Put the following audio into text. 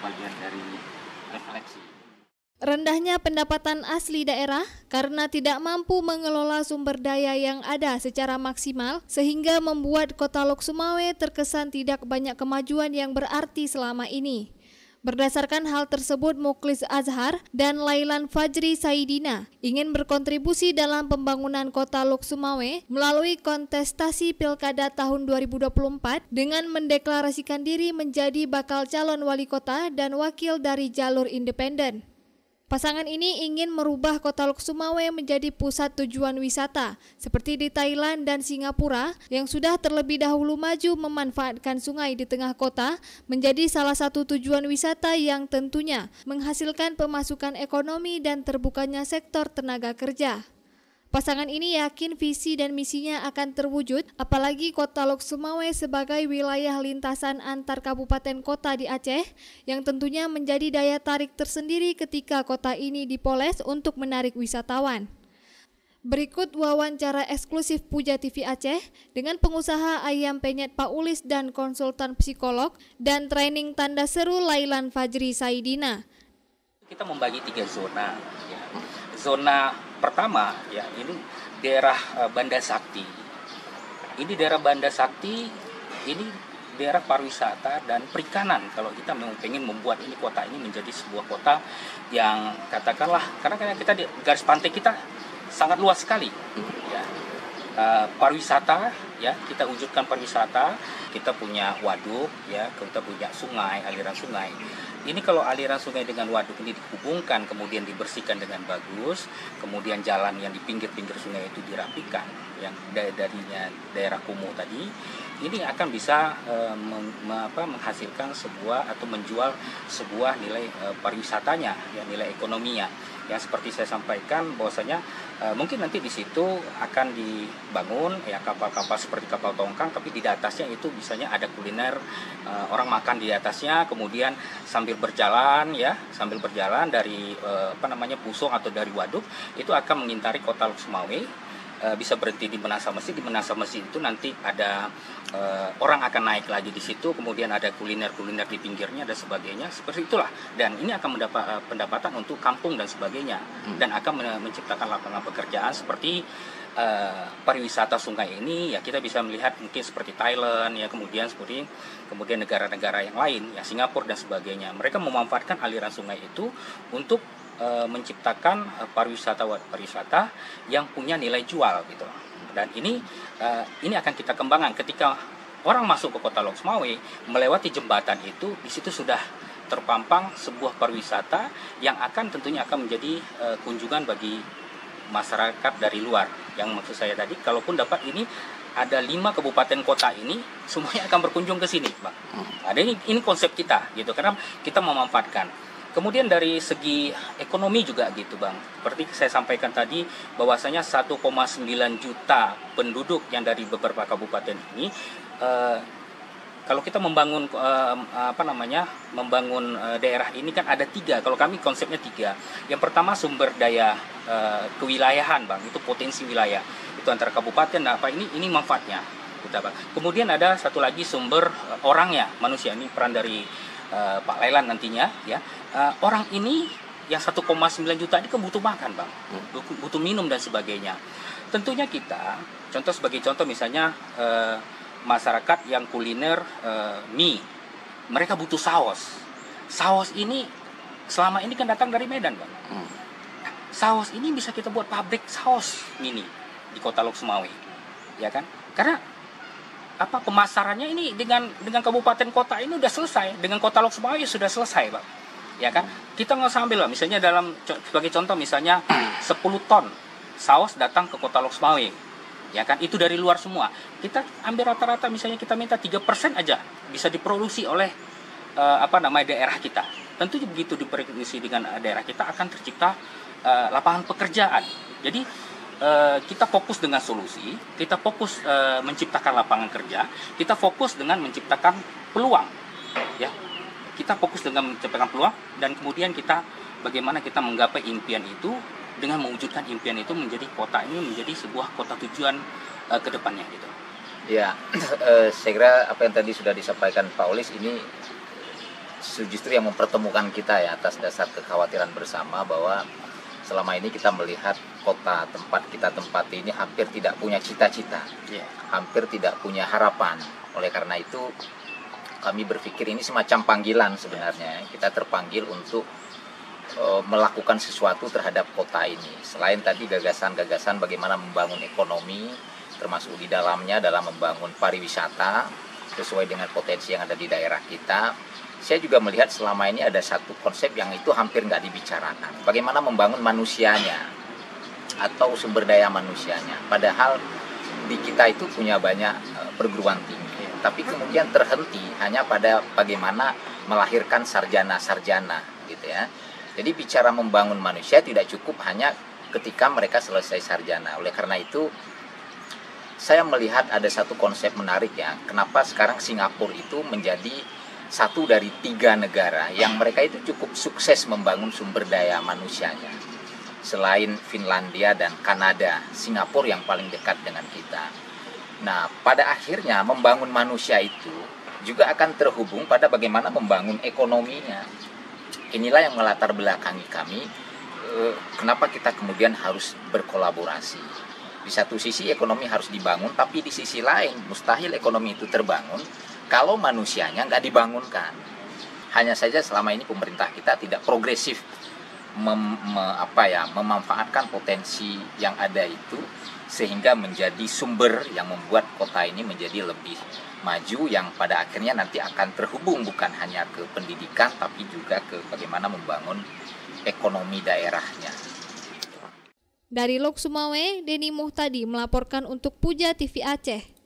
bagian dari refleksi. Rendahnya pendapatan asli daerah karena tidak mampu mengelola sumber daya yang ada secara maksimal sehingga membuat Kota Lok Sumawe terkesan tidak banyak kemajuan yang berarti selama ini. Berdasarkan hal tersebut, Mukhlis Azhar dan Lailan Fajri Saidina ingin berkontribusi dalam pembangunan Kota Lok Sumawe melalui kontestasi Pilkada tahun 2024 dengan mendeklarasikan diri menjadi bakal calon wali kota dan wakil dari jalur independen. Pasangan ini ingin merubah Kota Lok Sumawe menjadi pusat tujuan wisata, seperti di Thailand dan Singapura yang sudah terlebih dahulu maju memanfaatkan sungai di tengah kota menjadi salah satu tujuan wisata yang tentunya menghasilkan pemasukan ekonomi dan terbukanya sektor tenaga kerja. Pasangan ini yakin visi dan misinya akan terwujud, apalagi Kota Lok Sumawe sebagai wilayah lintasan antar kabupaten kota di Aceh yang tentunya menjadi daya tarik tersendiri ketika kota ini dipoles untuk menarik wisatawan. Berikut wawancara eksklusif Puja TV Aceh dengan pengusaha ayam penyet Pak Ulis dan konsultan psikolog dan training tanda seru Lailan Fajri Saidina. Kita membagi 3 zona. Ya. Zona pertama ya ini daerah Banda Sakti. Ini daerah Banda Sakti, ini daerah pariwisata dan perikanan. Kalau kita memang ingin membuat ini kota ini menjadi sebuah kota yang katakanlah karena kita di garis pantai kita sangat luas sekali. Ya. Pariwisata ya kita wujudkan pariwisata, kita punya waduk ya, kita punya sungai, aliran sungai. Ini kalau aliran sungai dengan waduk ini dihubungkan, kemudian dibersihkan dengan bagus, kemudian jalan yang di pinggir-pinggir sungai itu dirapikan, yang darinya daerah kumuh tadi, ini akan bisa menghasilkan sebuah atau menjual sebuah nilai pariwisatanya, ya, nilai ekonominya. Ya seperti saya sampaikan bahwasanya mungkin nanti di situ akan dibangun ya kapal-kapal seperti kapal tongkang, tapi di atasnya itu misalnya ada kuliner, orang makan di atasnya, kemudian sambil berjalan dari Pusong atau dari waduk itu akan mengintari Kota Lok Sumawe. Bisa berhenti di Menasa Masjid. Di Menasa Masjid itu nanti ada orang akan naik lagi di situ, kemudian ada kuliner-kuliner di pinggirnya dan sebagainya, seperti itulah. Dan ini akan mendapat pendapatan untuk kampung dan sebagainya, dan akan menciptakan lapangan pekerjaan seperti pariwisata sungai ini. Ya kita bisa melihat mungkin seperti Thailand ya, kemudian negara-negara yang lain ya, Singapura dan sebagainya. Mereka memanfaatkan aliran sungai itu untuk menciptakan pariwisata yang punya nilai jual gitu. Dan ini akan kita kembangkan ketika orang masuk ke Kota Lok Sumawe melewati jembatan itu, di situ sudah terpampang sebuah pariwisata yang tentunya akan menjadi kunjungan bagi masyarakat dari luar. Yang maksud saya tadi, kalaupun dapat ini ada 5 kabupaten kota ini semuanya akan berkunjung ke sini, Bang. Ada ini konsep kita gitu, karena kita memanfaatkan. Kemudian dari segi ekonomi juga gitu Bang, seperti saya sampaikan tadi bahwasanya 1,9 juta penduduk yang dari beberapa kabupaten ini, kalau kita membangun daerah ini kan ada 3, kalau kami konsepnya 3. Yang pertama sumber daya kewilayahan Bang, itu potensi wilayah, itu antara kabupaten ini manfaatnya. Kemudian ada satu lagi sumber orangnya, manusia, ini peran dari Pak Lailan nantinya ya. Orang ini yang 1,9 juta ini kan butuh makan Bang, butuh minum dan sebagainya. Tentunya kita, sebagai contoh misalnya masyarakat yang kuliner mie, mereka butuh saus. Saus ini selama ini kan datang dari Medan Bang. Saus ini bisa kita buat pabrik saus mini di Kota Lok Sumawe, ya kan? Karena pemasarannya ini dengan kabupaten kota ini udah selesai, dengan Kota Lok Sumawe sudah selesai Bang. Ya kan, kita nggak sambil lah, misalnya sebagai contoh misalnya 10 ton saus datang ke Kota Lok Sumawe, ya kan, itu dari luar semua. Kita ambil rata-rata, misalnya kita minta 3% aja bisa diproduksi oleh daerah kita. Tentu begitu diproduksi dengan daerah kita akan tercipta lapangan pekerjaan. Jadi kita fokus dengan solusi, kita fokus menciptakan lapangan kerja, kita fokus dengan menciptakan peluang, ya. Kita fokus dengan menciptakan peluang, dan kemudian bagaimana kita menggapai impian itu dengan mewujudkan impian itu menjadi kota ini menjadi sebuah kota tujuan ke depannya gitu. Ya, saya kira apa yang tadi sudah disampaikan Pak Ulis ini justru yang mempertemukan kita ya atas dasar kekhawatiran bersama bahwa selama ini kita melihat kota tempat kita tempati ini hampir tidak punya cita-cita, hampir tidak punya harapan. Oleh karena itu kami berpikir ini semacam panggilan sebenarnya. Kita terpanggil untuk melakukan sesuatu terhadap kota ini. Selain tadi gagasan-gagasan bagaimana membangun ekonomi, termasuk di dalamnya dalam membangun pariwisata sesuai dengan potensi yang ada di daerah kita. Saya juga melihat selama ini ada satu konsep yang itu hampir nggak dibicarakan. Bagaimana membangun manusianya atau sumber daya manusianya. Padahal di kita itu punya banyak perguruan tinggi, tapi kemudian terhenti hanya pada bagaimana melahirkan sarjana-sarjana gitu ya. Jadi bicara membangun manusia tidak cukup hanya ketika mereka selesai sarjana. Oleh karena itu saya melihat ada satu konsep menarik ya. Kenapa sekarang Singapura itu menjadi satu dari 3 negara yang mereka itu cukup sukses membangun sumber daya manusianya. Selain Finlandia dan Kanada, Singapura yang paling dekat dengan kita. Nah, pada akhirnya membangun manusia itu juga akan terhubung pada bagaimana membangun ekonominya. Inilah yang melatar belakangi kami, kenapa kita kemudian harus berkolaborasi. Di satu sisi ekonomi harus dibangun, tapi di sisi lain mustahil ekonomi itu terbangun kalau manusianya nggak dibangunkan. Hanya saja selama ini pemerintah kita tidak progresif memanfaatkan potensi yang ada itu, sehingga menjadi sumber yang membuat kota ini menjadi lebih maju, yang pada akhirnya nanti akan terhubung bukan hanya ke pendidikan tapi juga ke bagaimana membangun ekonomi daerahnya. Dari Lok Sumawe, Denny Muhtadi melaporkan untuk Puja TV Aceh.